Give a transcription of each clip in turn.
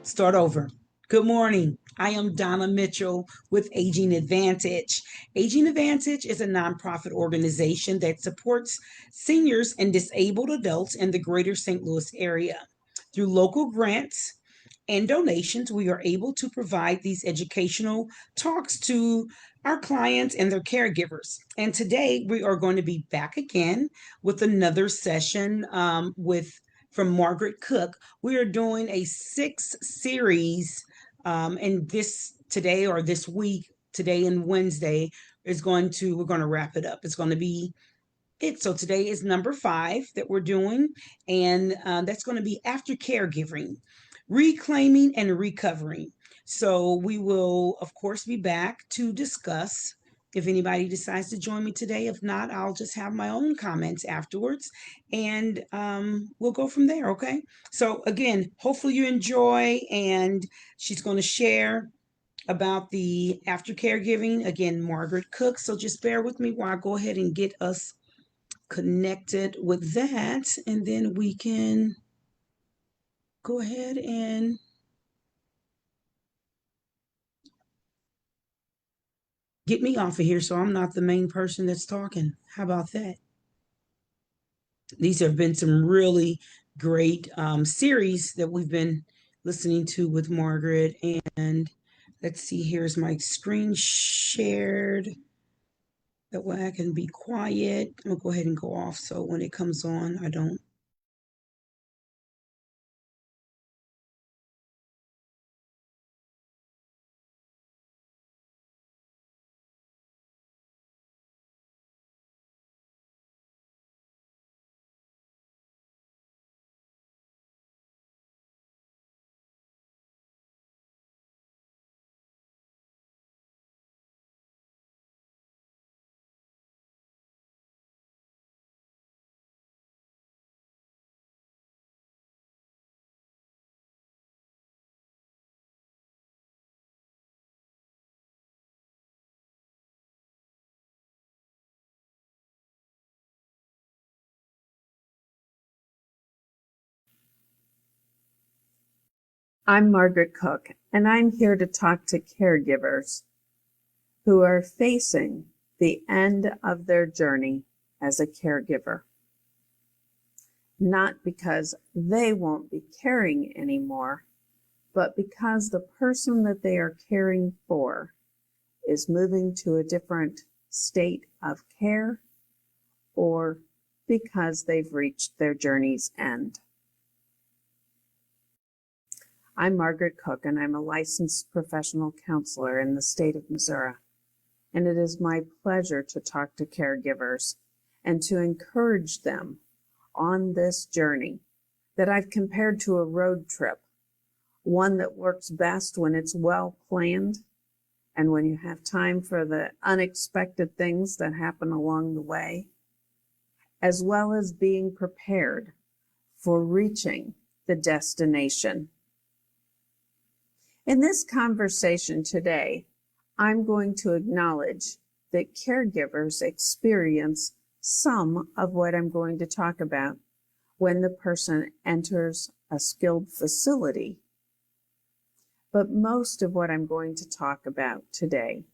Start over. Good morning. I am Donna Mitchell with Aging Advantage. Aging Advantage is a nonprofit organization that supports seniors and disabled adults in the greater St. Louis area. Through local grants and donations, we are able to provide these educational talks to our clients and their caregivers. And today we are going to be back again with another session with from Margaret Cook. We are doing a 6 series, and this today or this week, today and Wednesday we're going to wrap it up. It's going to be it. So today is number 5 that we're doing, and that's going to be after caregiving, reclaiming and recovering. So we will, of course, be back to discuss if anybody decides to join me today. If not, I'll just have my own comments afterwards, and we'll go from there. Okay. So again, hopefully you enjoy, and she's going to share about the after caregiving again, Margaret Cook. So just bear with me while I go ahead and get us connected with that, and then we can go ahead and get me off of here so I'm not the main person that's talking. How about that? These have been some really great series that we've been listening to with Margaret. And let's see, here's my screen shared. That way I can be quiet. I'm going to go ahead and go off so when it comes on, I don't. I'm Margaret Cook, and I'm here to talk to caregivers who are facing the end of their journey as a caregiver. Not because they won't be caring anymore, but because the person that they are caring for is moving to a different state of care, or because they've reached their journey's end. I'm Margaret Cook, and I'm a licensed professional counselor in the state of Missouri. And it is my pleasure to talk to caregivers and to encourage them on this journey that I've compared to a road trip, one that works best when it's well planned and when you have time for the unexpected things that happen along the way, as well as being prepared for reaching the destination. In this conversation today, I'm going to acknowledge that caregivers experience some of what I'm going to talk about when the person enters a skilled facility. But most of what I'm going to talk about today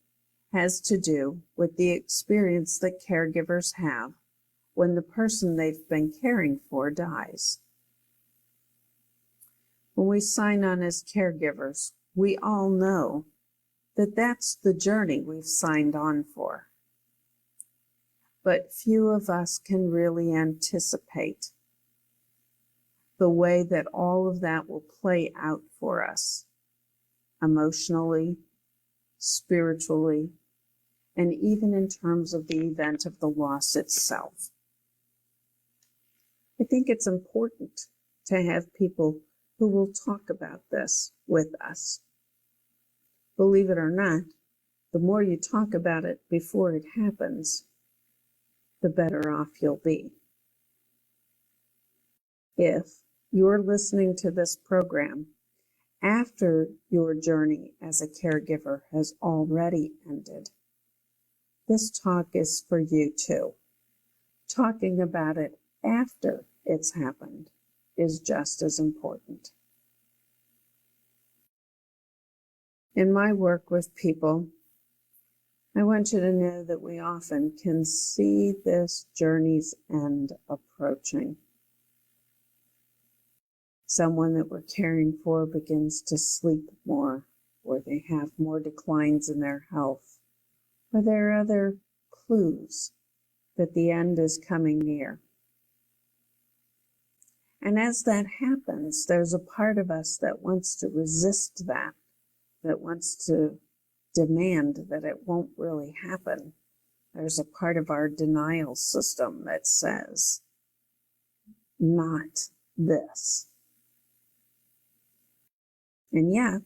has to do with the experience that caregivers have when the person they've been caring for dies. When we sign on as caregivers, we all know that that's the journey we've signed on for. But few of us can really anticipate the way that all of that will play out for us, emotionally, spiritually, and even in terms of the event of the loss itself. I think it's important to have people who will talk about this with us. Believe it or not, the more you talk about it before it happens, the better off you'll be. If you're listening to this program after your journey as a caregiver has already ended, this talk is for you too. Talking about it after it's happened is just as important. In my work with people, I want you to know that we often can see this journey's end approaching. Someone that we're caring for begins to sleep more, or they have more declines in their health, or there are other clues that the end is coming near. And as that happens, there's a part of us that wants to resist that wants to demand that it won't really happen. There's a part of our denial system that says, not this. And yet,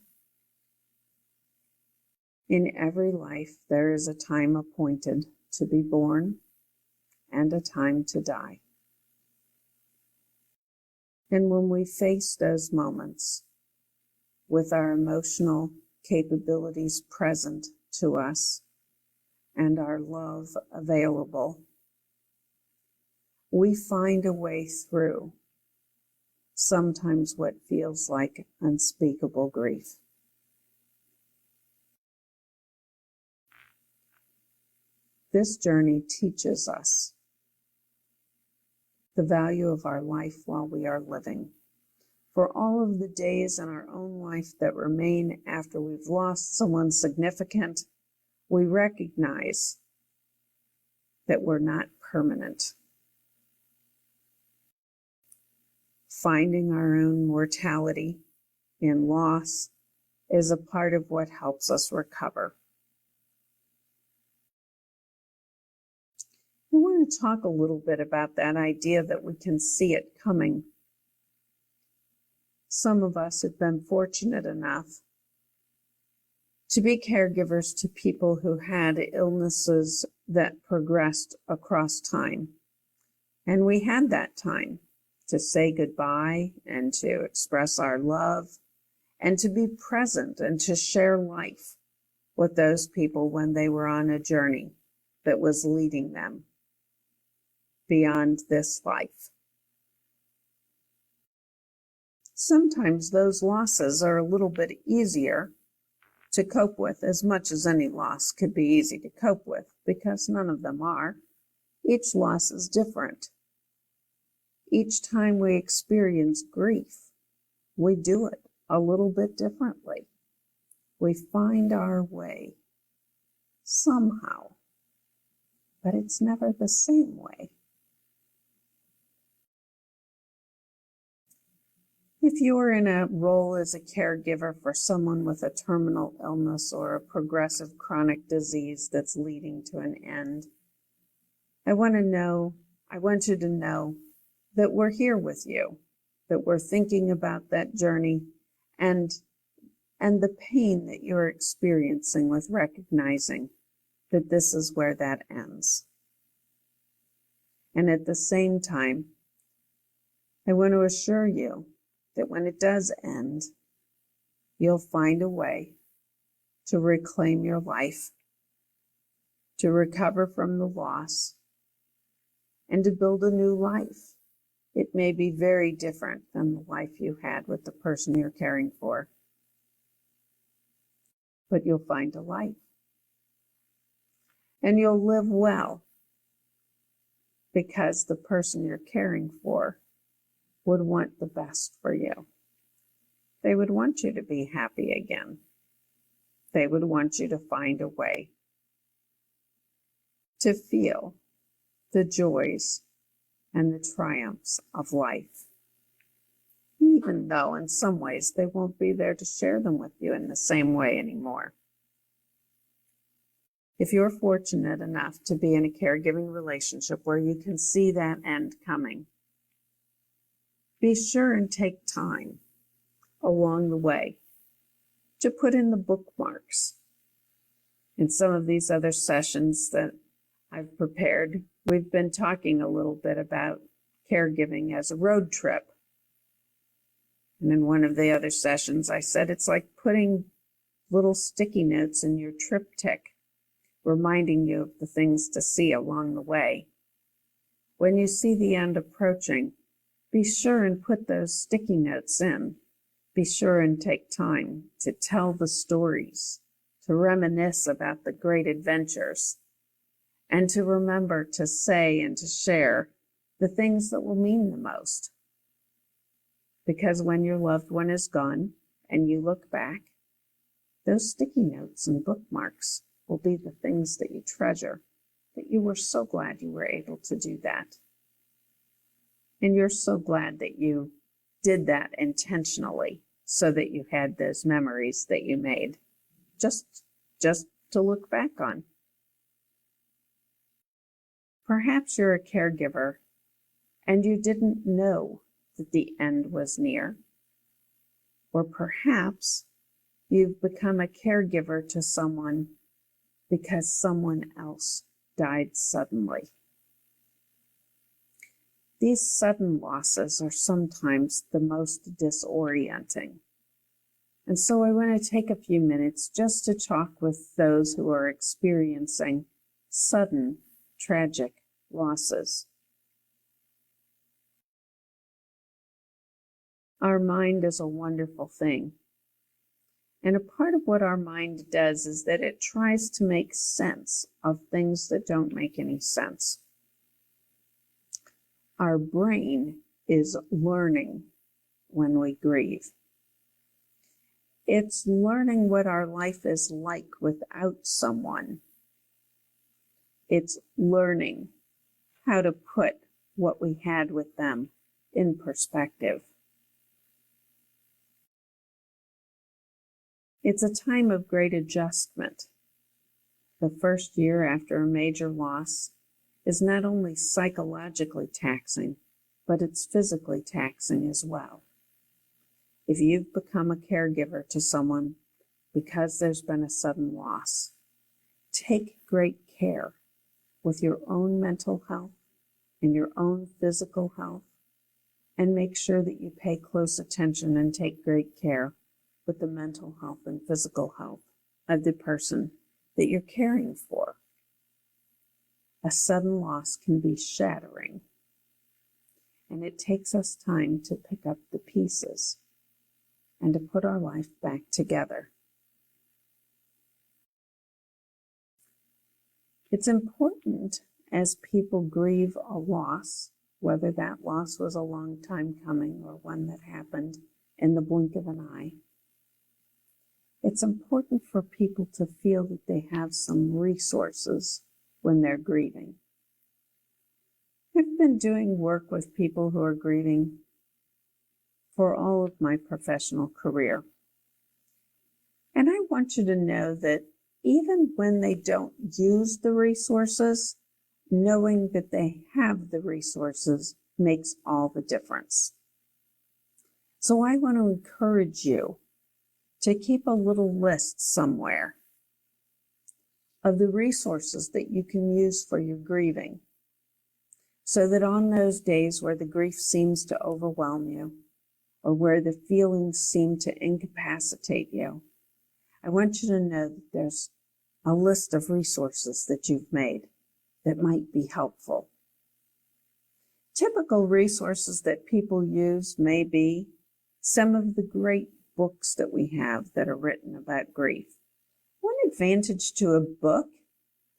in every life, there is a time appointed to be born and a time to die. And when we face those moments with our emotional capabilities present to us and our love available, we find a way through sometimes what feels like unspeakable grief. This journey teaches us the value of our life while we are living. For all of the days in our own life that remain after we've lost someone significant, we recognize that we're not permanent. Finding our own mortality in loss is a part of what helps us recover. I want to talk a little bit about that idea that we can see it coming. Some of us have been fortunate enough to be caregivers to people who had illnesses that progressed across time. And we had that time to say goodbye and to express our love and to be present and to share life with those people when they were on a journey that was leading them beyond this life. Sometimes those losses are a little bit easier to cope with, as much as any loss could be easy to cope with, because none of them are. Each loss is different. Each time we experience grief, we do it a little bit differently. We find our way somehow, but it's never the same way. If you're in a role as a caregiver for someone with a terminal illness or a progressive chronic disease that's leading to an end, I want you to know that we're here with you, that we're thinking about that journey and the pain that you're experiencing with recognizing that this is where that ends. And at the same time, I want to assure you that when it does end, you'll find a way to reclaim your life, to recover from the loss, and to build a new life. It may be very different than the life you had with the person you're caring for, but you'll find a life. And you'll live well because the person you're caring for would want the best for you. They would want you to be happy again. They would want you to find a way to feel the joys and the triumphs of life, even though in some ways they won't be there to share them with you in the same way anymore. If you're fortunate enough to be in a caregiving relationship where you can see that end coming, be sure and take time along the way to put in the bookmarks. In some of these other sessions that I've prepared, we've been talking a little bit about caregiving as a road trip. And in one of the other sessions, I said it's like putting little sticky notes in your triptych, reminding you of the things to see along the way. When you see the end approaching, be sure and put those sticky notes in Be sure and take time to tell the stories, to reminisce about the great adventures, and to remember to say and to share the things that will mean the most. Because when your loved one is gone and you look back, those sticky notes and bookmarks will be the things that you treasure, that you were so glad you were able to do that. And you're so glad that you did that intentionally so that you had those memories that you made just to look back on. Perhaps you're a caregiver and you didn't know that the end was near. Or perhaps you've become a caregiver to someone because someone else died suddenly. These sudden losses are sometimes the most disorienting. And so I want to take a few minutes just to talk with those who are experiencing sudden, tragic losses. Our mind is a wonderful thing. And a part of what our mind does is that it tries to make sense of things that don't make any sense. Our brain is learning when we grieve. It's learning what our life is like without someone. It's learning how to put what we had with them in perspective. It's a time of great adjustment. The first year after a major loss is not only psychologically taxing, but it's physically taxing as well. If you've become a caregiver to someone because there's been a sudden loss, take great care with your own mental health and your own physical health, and make sure that you pay close attention and take great care with the mental health and physical health of the person that you're caring for. A sudden loss can be shattering, and it takes us time to pick up the pieces and to put our life back together. It's important as people grieve a loss, whether that loss was a long time coming or one that happened in the blink of an eye. It's important for people to feel that they have some resources when they're grieving. I've been doing work with people who are grieving for all of my professional career. And I want you to know that even when they don't use the resources, knowing that they have the resources makes all the difference. So I want to encourage you to keep a little list somewhere of the resources that you can use for your grieving, so that on those days where the grief seems to overwhelm you or where the feelings seem to incapacitate you, I want you to know that there's a list of resources that you've made that might be helpful. Typical resources that people use may be some of the great books that we have that are written about grief. One advantage to a book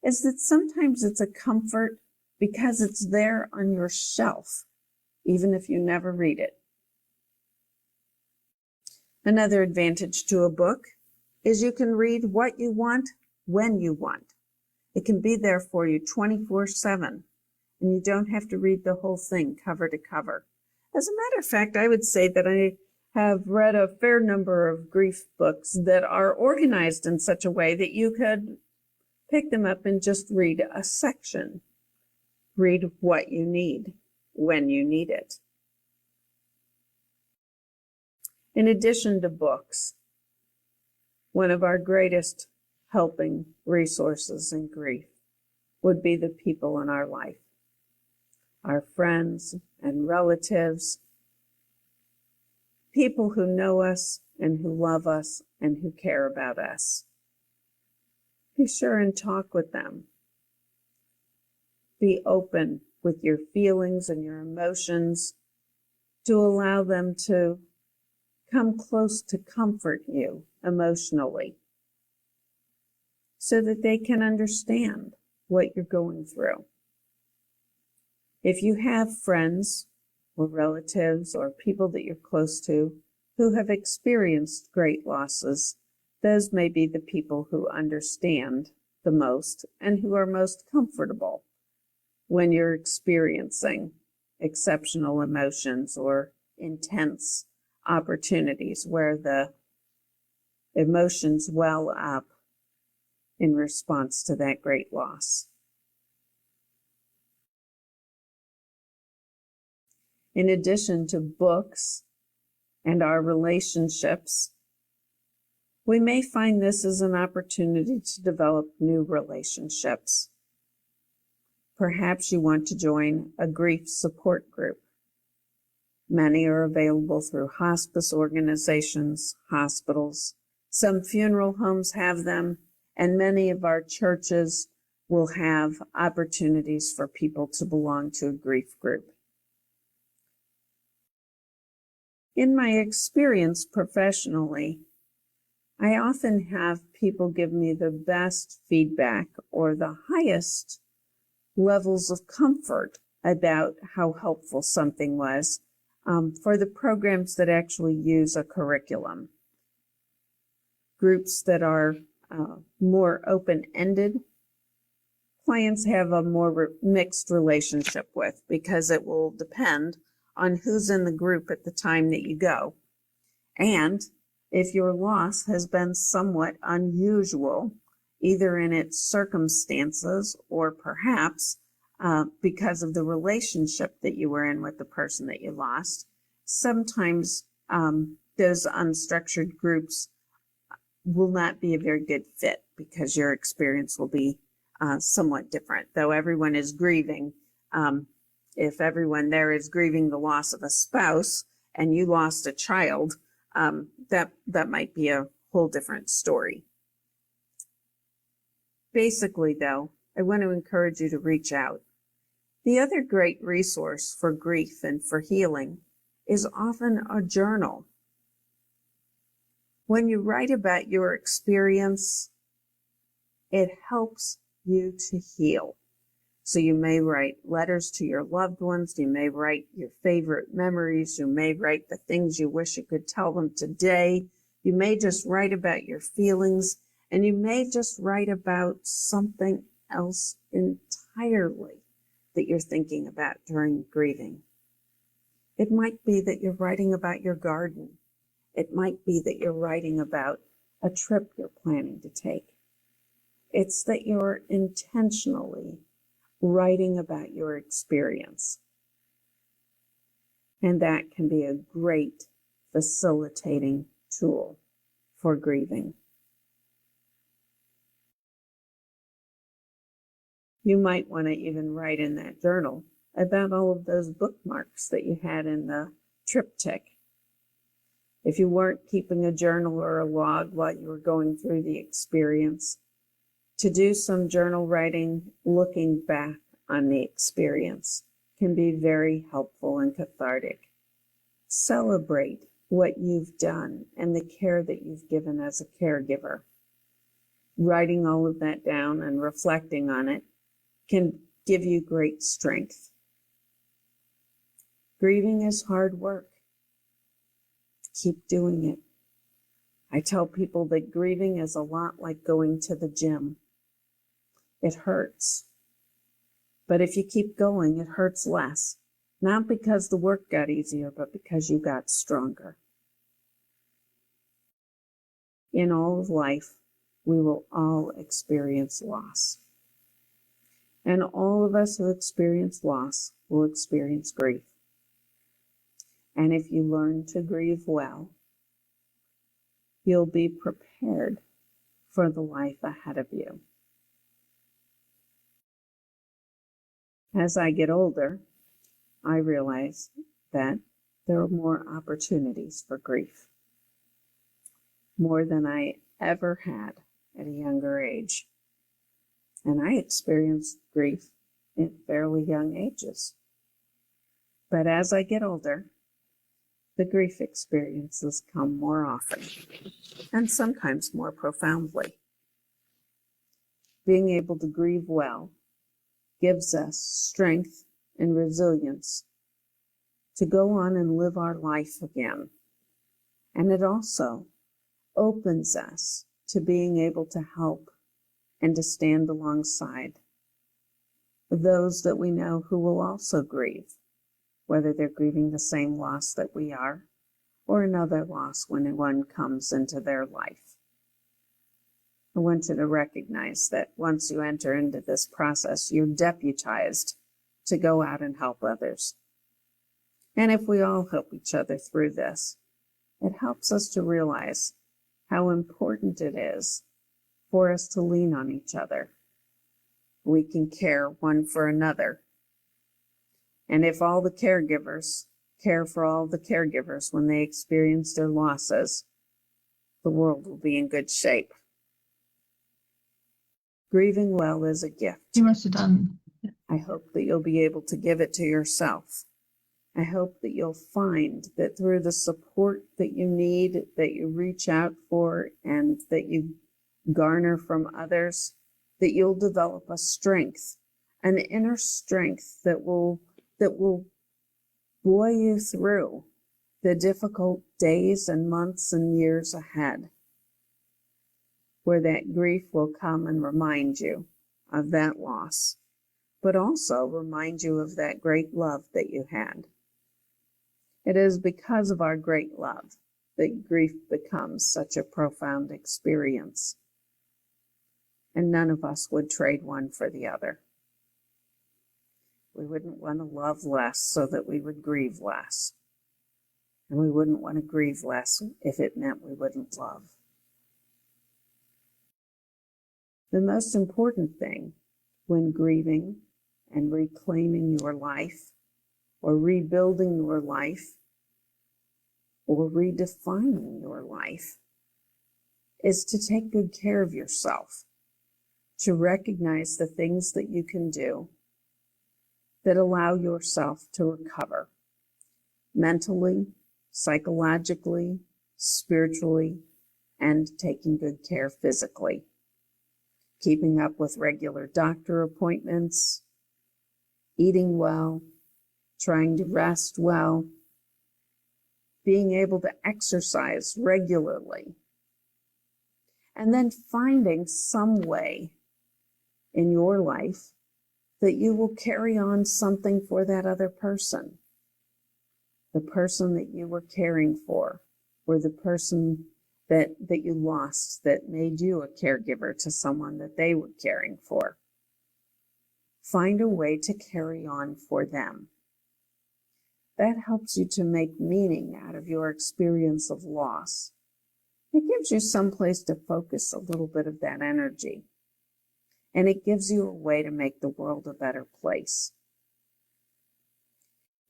is that sometimes it's a comfort because it's there on your shelf, even if you never read it. Another advantage to a book is you can read what you want when you want. It can be there for you 24/7, and you don't have to read the whole thing cover to cover. As a matter of fact, I would say that I have read a fair number of grief books that are organized in such a way that you could pick them up and just read a section. Read what you need when you need it. In addition to books, one of our greatest helping resources in grief would be the people in our life, our friends and relatives, people who know us and who love us and who care about us. Be sure and talk with them. Be open with your feelings and your emotions to allow them to come close to comfort you emotionally so that they can understand what you're going through. If you have friends or relatives or people that you're close to who have experienced great losses, those may be the people who understand the most and who are most comfortable when you're experiencing exceptional emotions or intense opportunities where the emotions well up in response to that great loss. In addition to books and our relationships, we may find this as an opportunity to develop new relationships. Perhaps you want to join a grief support group. Many are available through hospice organizations, hospitals. Some funeral homes have them, and many of our churches will have opportunities for people to belong to a grief group. In my experience professionally, I often have people give me the best feedback or the highest levels of comfort about how helpful something was for the programs that actually use a curriculum. Groups that are more open-ended, clients have a more mixed relationship with because it will depend on who's in the group at the time that you go. And if your loss has been somewhat unusual, either in its circumstances or perhaps because of the relationship that you were in with the person that you lost, sometimes those unstructured groups will not be a very good fit because your experience will be somewhat different. Though everyone is grieving, if everyone there is grieving the loss of a spouse and you lost a child, that might be a whole different story. Basically, though, I want to encourage you to reach out. The other great resource for grief and for healing is often a journal. When you write about your experience, it helps you to heal. So you may write letters to your loved ones, you may write your favorite memories, you may write the things you wish you could tell them today, you may just write about your feelings, and you may just write about something else entirely that you're thinking about during grieving. It might be that you're writing about your garden. It might be that you're writing about a trip you're planning to take. It's that you're intentionally writing about your experience. And that can be a great facilitating tool for grieving. You might want to even write in that journal about all of those bookmarks that you had in the triptych. If you weren't keeping a journal or a log while you were going through the experience, to do some journal writing looking back on the experience can be very helpful and cathartic. Celebrate what you've done and the care that you've given as a caregiver. Writing all of that down and reflecting on it can give you great strength. Grieving is hard work. Keep doing it. I tell people that grieving is a lot like going to the gym. It hurts. But if you keep going, it hurts less. Not because the work got easier, but because you got stronger. In all of life, we will all experience loss. And all of us who experience loss will experience grief. And if you learn to grieve well, you'll be prepared for the life ahead of you. As I get older, I realize that there are more opportunities for grief, more than I ever had at a younger age. And I experienced grief in fairly young ages. But as I get older, the grief experiences come more often and sometimes more profoundly. Being able to grieve well gives us strength and resilience to go on and live our life again. And it also opens us to being able to help and to stand alongside those that we know who will also grieve, whether they're grieving the same loss that we are or another loss when one comes into their life. I want you to recognize that once you enter into this process, you're deputized to go out and help others. And if we all help each other through this, it helps us to realize how important it is for us to lean on each other. We can care one for another. And if all the caregivers care for all the caregivers when they experience their losses, the world will be in good shape. Grieving well is a gift. You must have done. I hope that you'll be able to give it to yourself. I hope that you'll find that through the support that you need, that you reach out for, and that you garner from others, that you'll develop a strength, an inner strength that will buoy you through the difficult days and months and years ahead, where that grief will come and remind you of that loss, but also remind you of that great love that you had. It is because of our great love that grief becomes such a profound experience, and none of us would trade one for the other. We wouldn't want to love less so that we would grieve less, and we wouldn't want to grieve less if it meant we wouldn't love. The most important thing when grieving and reclaiming your life, or rebuilding your life, or redefining your life, is to take good care of yourself, to recognize the things that you can do that allow yourself to recover mentally, psychologically, spiritually, and taking good care physically. Keeping up with regular doctor appointments, eating well, trying to rest well, being able to exercise regularly, and then finding some way in your life that you will carry on something for that other person, the person that you were caring for, or the person that you lost that made you a caregiver to someone that they were caring for. Find a way to carry on for them. That helps you to make meaning out of your experience of loss. It gives you some place to focus a little bit of that energy. And it gives you a way to make the world a better place.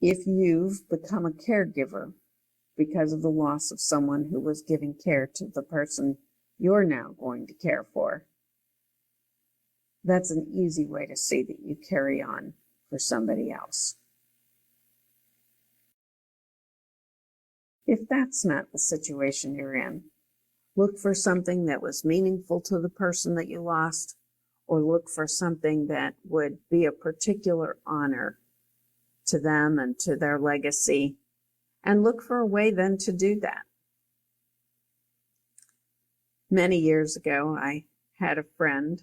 If you've become a caregiver because of the loss of someone who was giving care to the person you're now going to care for, that's an easy way to see that you carry on for somebody else. If that's not the situation you're in, look for something that was meaningful to the person that you lost, or look for something that would be a particular honor to them and to their legacy, and look for a way then to do that. Many years ago, I had a friend,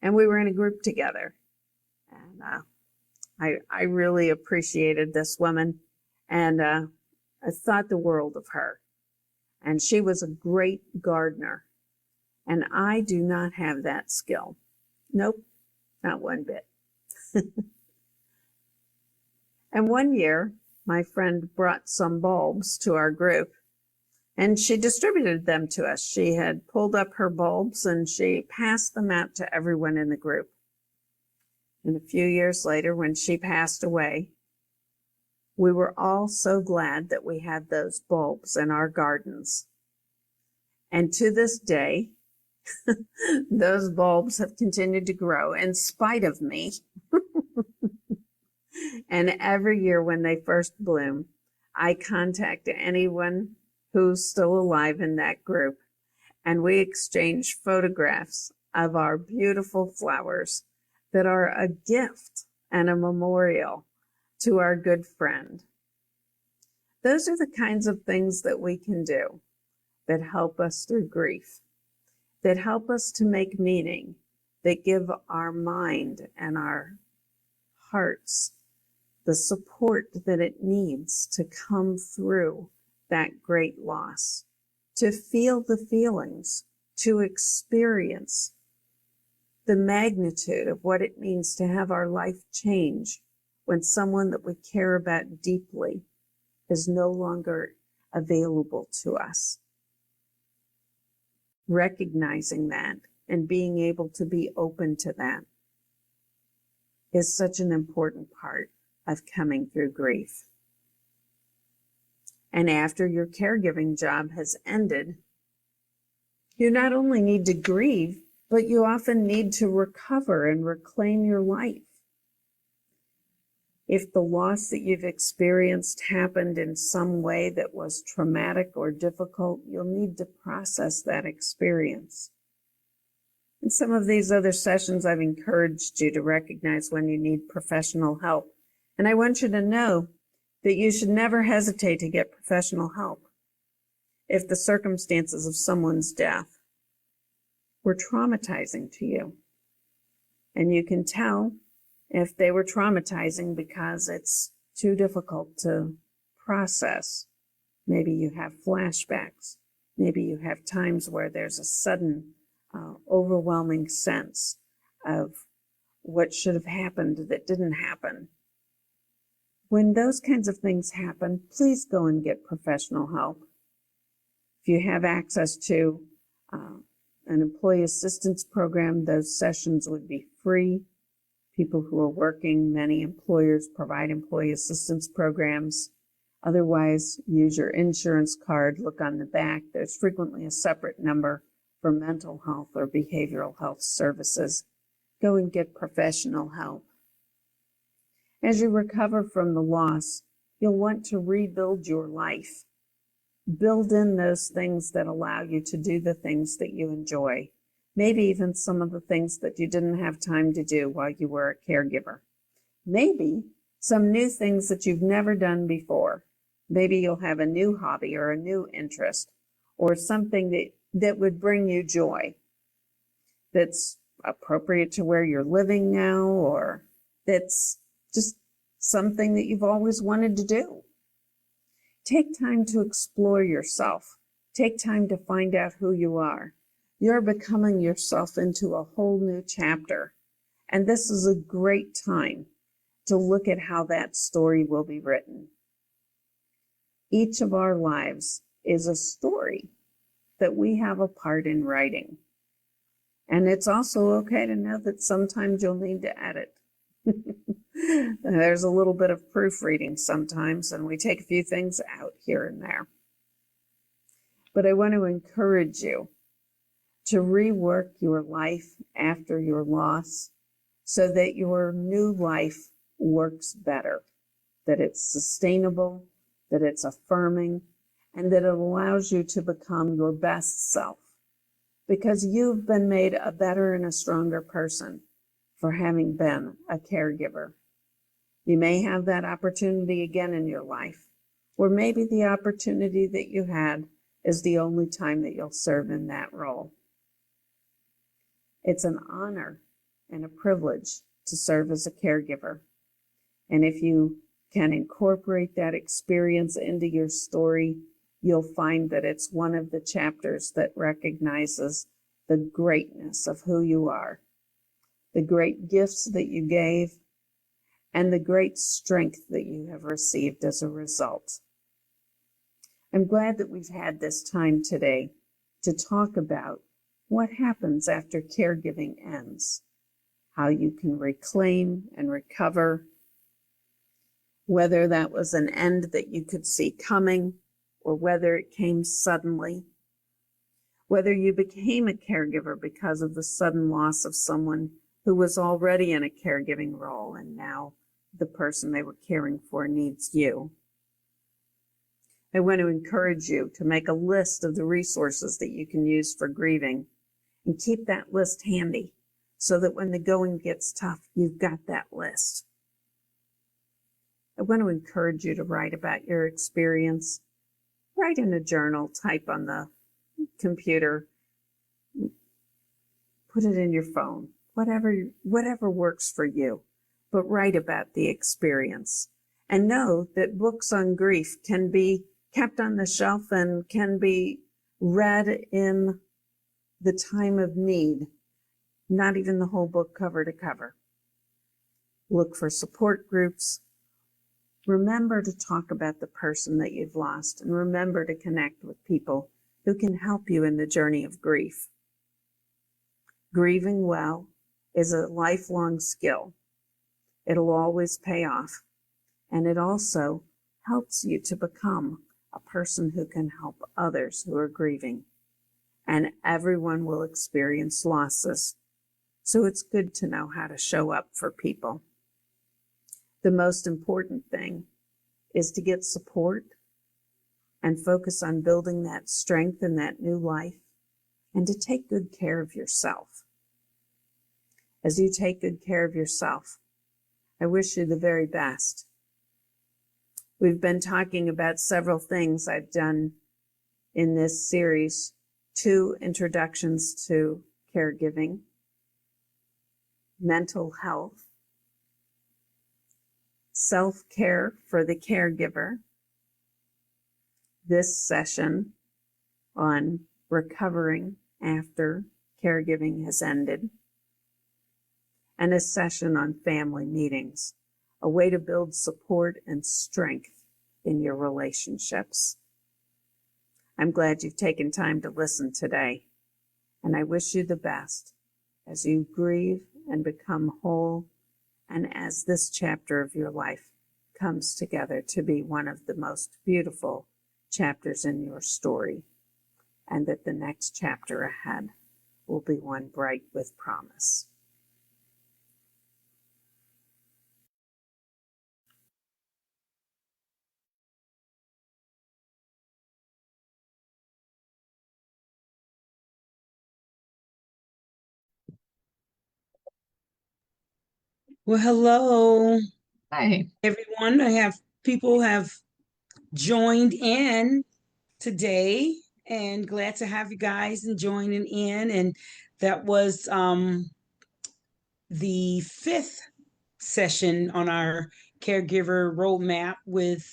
and we were in a group together, and I really appreciated this woman, and I thought the world of her. And she was a great gardener, and I do not have that skill. Nope, not one bit. And one year, my friend brought some bulbs to our group, and she distributed them to us. She had pulled up her bulbs, and she passed them out to everyone in the group. And a few years later, when she passed away, we were all so glad that we had those bulbs in our gardens. And to this day, those bulbs have continued to grow in spite of me. And every year when they first bloom, I contact anyone who's still alive in that group, and we exchange photographs of our beautiful flowers that are a gift and a memorial to our good friend. Those are the kinds of things that we can do that help us through grief, that help us to make meaning, that give our mind and our hearts the support that it needs to come through that great loss, to feel the feelings, to experience the magnitude of what it means to have our life change when someone that we care about deeply is no longer available to us. Recognizing that and being able to be open to that is such an important part of coming through grief. And after your caregiving job has ended, you not only need to grieve, but you often need to recover and reclaim your life. If the loss that you've experienced happened in some way that was traumatic or difficult, you'll need to process that experience. In some of these other sessions, I've encouraged you to recognize when you need professional help. And I want you to know that you should never hesitate to get professional help if the circumstances of someone's death were traumatizing to you. And you can tell if they were traumatizing because it's too difficult to process. Maybe you have flashbacks. Maybe you have times where there's a sudden, overwhelming sense of what should have happened that didn't happen. When those kinds of things happen, please go and get professional help. If you have access to an employee assistance program, those sessions would be free. People who are working, many employers provide employee assistance programs. Otherwise, use your insurance card, look on the back. There's frequently a separate number for mental health or behavioral health services. Go and get professional help. As you recover from the loss, you'll want to rebuild your life. Build in those things that allow you to do the things that you enjoy. Maybe even some of the things that you didn't have time to do while you were a caregiver. Maybe some new things that you've never done before. Maybe you'll have a new hobby or a new interest or something that would bring you joy that's appropriate to where you're living now, or that's just something that you've always wanted to do. Take time to explore yourself. Take time to find out who you are. You're becoming yourself into a whole new chapter. And this is a great time to look at how that story will be written. Each of our lives is a story that we have a part in writing. And it's also okay to know that sometimes you'll need to edit. There's a little bit of proofreading sometimes, and we take a few things out here and there. But I want to encourage you to rework your life after your loss so that your new life works better, that it's sustainable, that it's affirming, and that it allows you to become your best self, because you've been made a better and a stronger person for having been a caregiver. You may have that opportunity again in your life, or maybe the opportunity that you had is the only time that you'll serve in that role. It's an honor and a privilege to serve as a caregiver. And if you can incorporate that experience into your story, you'll find that it's one of the chapters that recognizes the greatness of who you are, the great gifts that you gave, and the great strength that you have received as a result. I'm glad that we've had this time today to talk about what happens after caregiving ends, how you can reclaim and recover, whether that was an end that you could see coming or whether it came suddenly, whether you became a caregiver because of the sudden loss of someone who was already in a caregiving role and now the person they were caring for needs you. I want to encourage you to make a list of the resources that you can use for grieving and keep that list handy so that when the going gets tough, you've got that list. I want to encourage you to write about your experience. Write in a journal, type on the computer, put it in your phone, whatever works for you, but write about the experience. And know that books on grief can be kept on the shelf and can be read in the time of need, not even the whole book cover to cover. Look for support groups. Remember to talk about the person that you've lost, and remember to connect with people who can help you in the journey of grief. Grieving well is a lifelong skill. It'll always pay off, and it also helps you to become a person who can help others who are grieving. And everyone will experience losses, so it's good to know how to show up for people. The most important thing is to get support and focus on building that strength in that new life, and to take good care of yourself. As you take good care of yourself, I wish you the very best. We've been talking about several things I've done in this series: 2 introductions to caregiving, mental health, self-care for the caregiver, this session on recovering after caregiving has ended, and a session on family meetings, a way to build support and strength in your relationships. I'm glad you've taken time to listen today, and I wish you the best as you grieve and become whole, and as this chapter of your life comes together to be one of the most beautiful chapters in your story, and that the next chapter ahead will be one bright with promise. Well, hello, Hi. everyone. People have joined in today, and glad to have you guys and joining in. And that was the 5th session on our caregiver roadmap with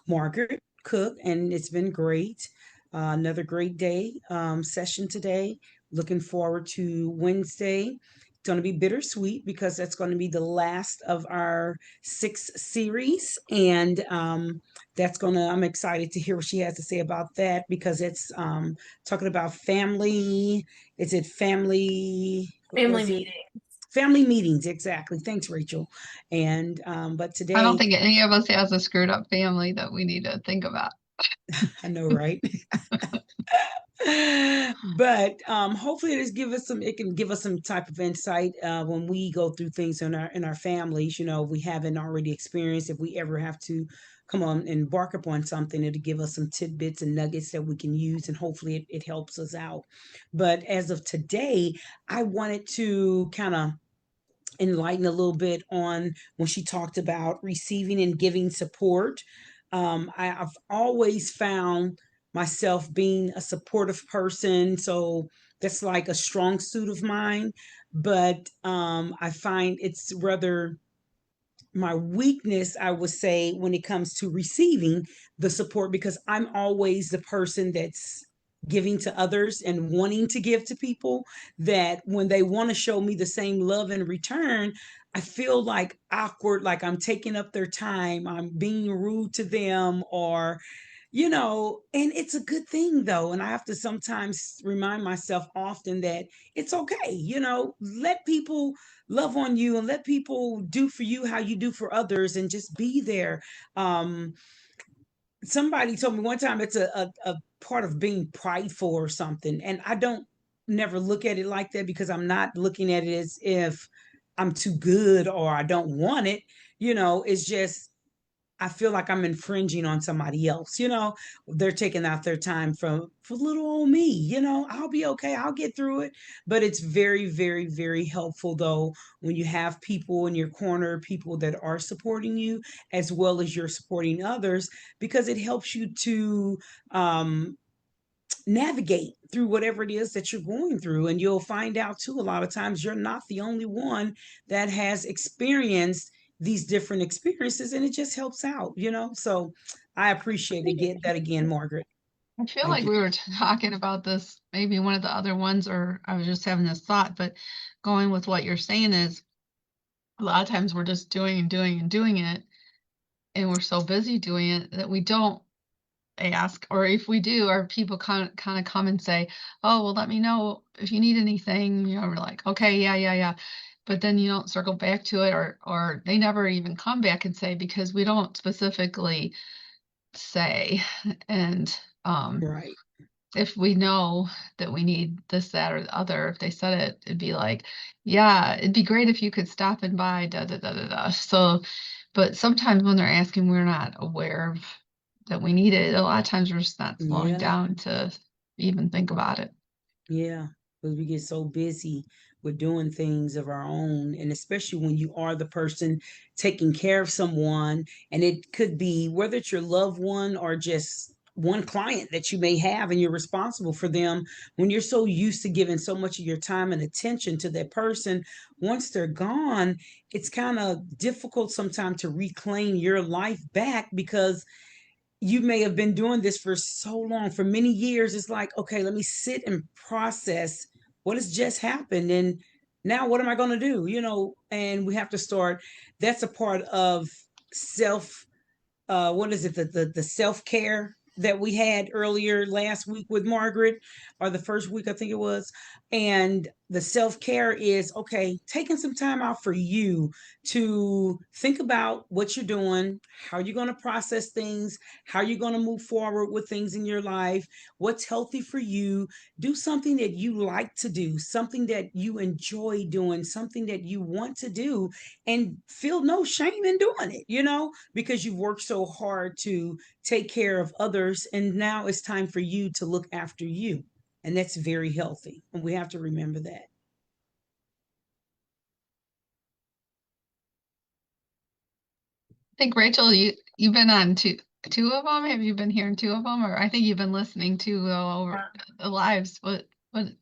Margaret Cook, and it's been great. Another great day session today. Looking forward to Wednesday. It's going to be bittersweet because that's going to be the last of our 6 series, and I'm excited to hear what she has to say about that, because it's talking about family. Is it family? What Family was it? meeting. Family meetings, exactly. Thanks, Rachel. And but I don't today, think any of us has a screwed up family that we need to think about. I know, right? But hopefully it can give us some type of insight when we go through things in our families. If we haven't already experienced, if we ever have to come on and embark upon something, it'll give us some tidbits and nuggets that we can use, and hopefully it helps us out. But as of today, I wanted to kind of enlighten a little bit on when she talked about receiving and giving support. I've always found myself being a supportive person, so that's like a strong suit of mine. But I find it's rather my weakness, I would say, when it comes to receiving the support, because I'm always the person that's giving to others and wanting to give to people, that when they want to show me the same love in return, I feel like awkward, like I'm taking up their time, I'm being rude to them, or and it's a good thing though. And I have to sometimes remind myself often that it's okay, let people love on you and let people do for you how you do for others, and just be there. Um, Somebody told me one time it's a part of being prideful or something. And I don't never look at it like that, because I'm not looking at it as if I'm too good or I don't want it. It's just I feel like I'm infringing on somebody else. They're taking out their time for little old me. I'll be okay. I'll get through it. But it's very, very, very helpful though when you have people in your corner, people that are supporting you as well as you're supporting others, because it helps you to navigate through whatever it is that you're going through. And you'll find out too, a lot of times you're not the only one that has experienced these different experiences, and it just helps out. So I appreciate it, get that again, Margaret. I feel I like do. we were talking about this, maybe one of the other ones, or I was just having this thought, but going with what you're saying is a lot of times we're just doing and doing and doing it, and we're so busy doing it that we don't ask, or if we do, our people kind of come and say, "Oh, well, let me know if you need anything." We're like, "Okay, yeah, yeah, yeah," but then you don't circle back to it, or they never even come back and say because we don't specifically say. And Right. if we know that we need this, that, or the other, if they said it, it'd be like, "Yeah, it'd be great if you could stop and buy da da da da da." So, but sometimes when they're asking, we're not aware of that we need it. A lot of times we're just not slowing Yeah. down to even think about it. Yeah, because we get so busy with doing things of our own, and especially when you are the person taking care of someone, and it could be whether it's your loved one or just one client that you may have, and you're responsible for them. When you're so used to giving so much of your time and attention to that person, once they're gone, it's kind of difficult sometimes to reclaim your life back because you may have been doing this for so long, for many years. It's like, okay, let me sit and process what has just happened. And now what am I going to do? And we have to start. That's a part of self what is it, the self-care that we had earlier last week with Margaret, or the first week I think it was. And the self-care is, okay, taking some time out for you to think about what you're doing, how you're going to process things, how you're going to move forward with things in your life, what's healthy for you. Do something that you like to do, something that you enjoy doing, something that you want to do, and feel no shame in doing it, because you've worked so hard to take care of others. And now it's time for you to look after you. And that's very healthy. And we have to remember that. I think Rachel, you've been on two of them. Have you been hearing two of them, or I think you've been listening to over the lives.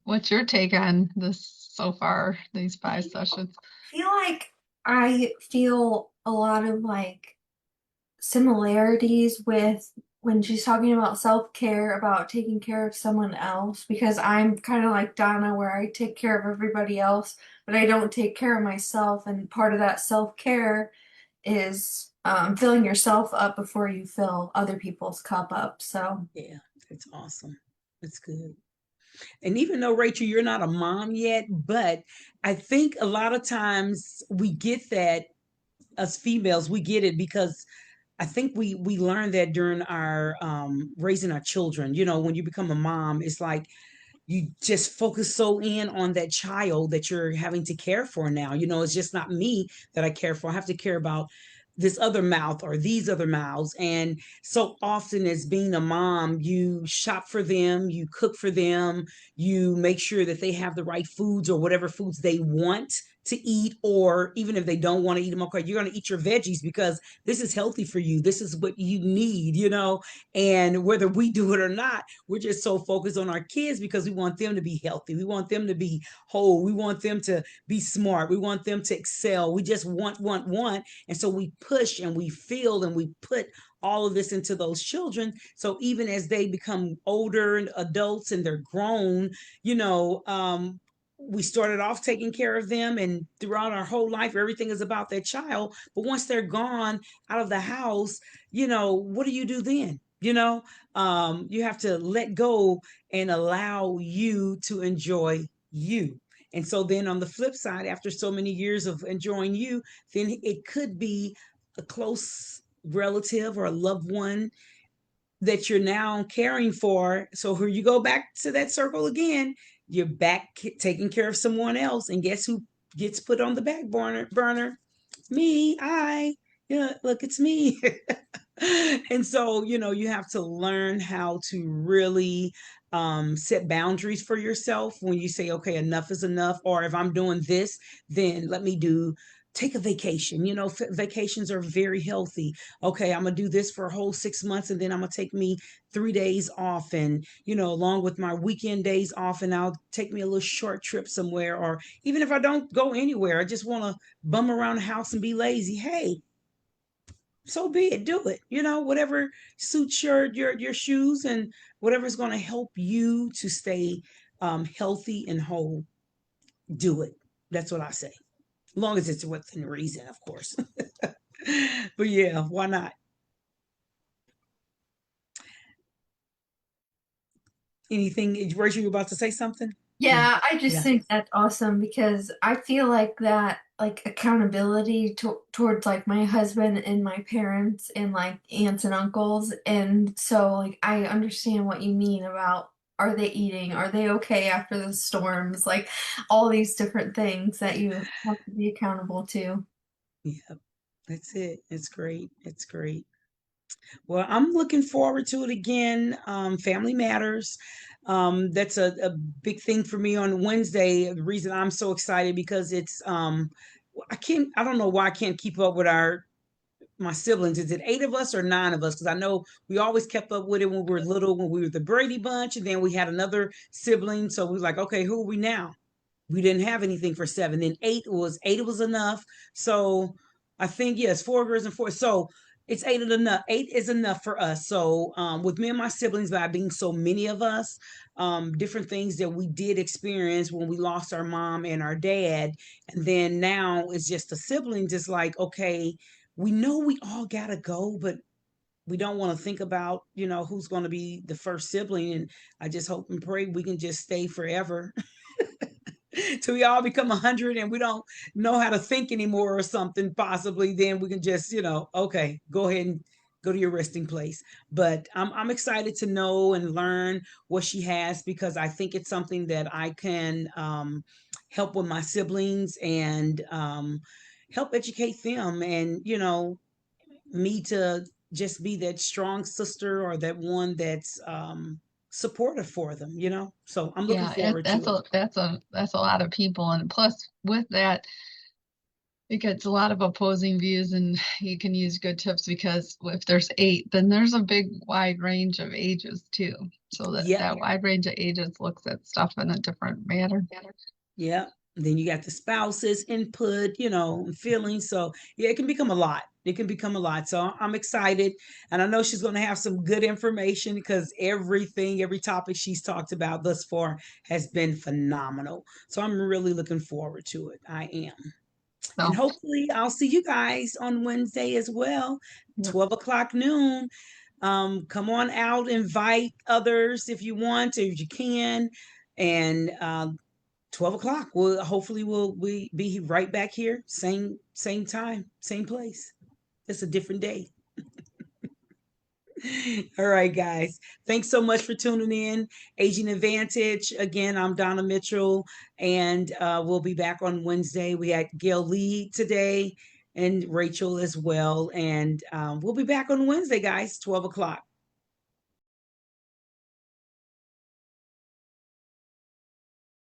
What's your take on this so far? These 5 sessions. Feel like I feel a lot of like similarities with when she's talking about self-care, about taking care of someone else, because I'm kind of like Donna, where I take care of everybody else, but I don't take care of myself. And part of that self-care is filling yourself up before you fill other people's cup up. So Yeah, that's awesome. That's good. And even though, Rachel, you're not a mom yet, but I think a lot of times we get that, us females, we get it because I think we learned that during our raising our children. When you become a mom, it's like you just focus so in on that child that you're having to care for now. It's just not me that I care for. I have to care about this other mouth or these other mouths. And so often, as being a mom, you shop for them, you cook for them, you make sure that they have the right foods or whatever foods they want to eat, or even if they don't want to eat them, okay, you're going to eat your veggies because this is healthy for you. This is what you need. And whether we do it or not, we're just so focused on our kids because we want them to be healthy. We want them to be whole. We want them to be smart. We want them to excel. We just want. And so we push and we feel and we put all of this into those children. So even as they become older and adults and they're grown, you know, we started off taking care of them, and throughout our whole life everything is about that child. But once they're gone out of the house, what do you do then? You have to let go and allow you to enjoy you. And so then on the flip side, after so many years of enjoying you, then it could be a close relative or a loved one that you're now caring for. So here you go back to that circle again. You're back taking care of someone else, and guess who gets put on the back burner? Me, I. Yeah, look, it's me. And so, you have to learn how to really set boundaries for yourself when you say, okay, enough is enough. Or if I'm doing this, then take a vacation. Vacations are very healthy. Okay, I'm going to do this for a whole 6 months, and then I'm going to take me 3 days off, and, along with my weekend days off, and I'll take me a little short trip somewhere. Or even if I don't go anywhere, I just want to bum around the house and be lazy. Hey, so be it. Do it. Whatever suits your shoes, and whatever's going to help you to stay healthy and whole. Do it. That's what I say. As long as it's within reason, of course. But yeah, why not? Anything, Rachel? You about to say something? Yeah. Yeah, I just Yeah. think that's awesome because I feel like that like accountability towards like my husband and my parents and like aunts and uncles, and so like I understand what you mean about are they eating? Are they okay after the storms? Like all these different things that you have to be accountable to. Yeah. That's it. It's great. It's great. Well, I'm looking forward to it again. Family Matters. That's a big thing for me on Wednesday. The reason I'm so excited because I don't know why I can't keep up with my siblings. Is it 8 of us or 9 of us? Because I know we always kept up with it when we were little, when we were the Brady Bunch, and then we had another sibling. So we were like, okay, who are we now? We didn't have anything for seven. Then eight was enough. So I think yes, 4 girls and four. So it's eight is enough. Eight is enough for us. So with me and my siblings, by being so many of us, different things that we did experience when we lost our mom and our dad, and then now it's just the siblings. It's like, okay, we know we all gotta go, but we don't want to think about who's going to be the first sibling. And I just hope and pray we can just stay forever till we all become 100 and we don't know how to think anymore or something, possibly. Then we can just, okay, go ahead and go to your resting place. But I'm excited to know and learn what she has, because I think it's something that I can help with my siblings, and help educate them, and me to just be that strong sister, or that one that's supportive for them. So I'm looking Yeah, forward to it. that's a lot of people, and plus with that, it gets a lot of opposing views, and you can use good tips because if there's eight, then there's a big wide range of ages too. So Yep. that wide range of ages looks at stuff in a different manner. Yeah. Then you got the spouses input, and feelings. So yeah, it can become a lot. It can become a lot. So I'm excited. And I know she's going to have some good information, because every topic she's talked about thus far has been phenomenal. So I'm really looking forward to it. I am. And So hopefully I'll see you guys on Wednesday as well, yep. 12 o'clock noon. Come on out, invite others if you want, if you can. And 12 o'clock. We'll be right back here. Same time, same place. It's a different day. All right, guys. Thanks so much for tuning in. Aging Advantage. Again, I'm Donna Mitchell, and we'll be back on Wednesday. We had Gail Lee today, and Rachel as well. And we'll be back on Wednesday, guys, 12 o'clock.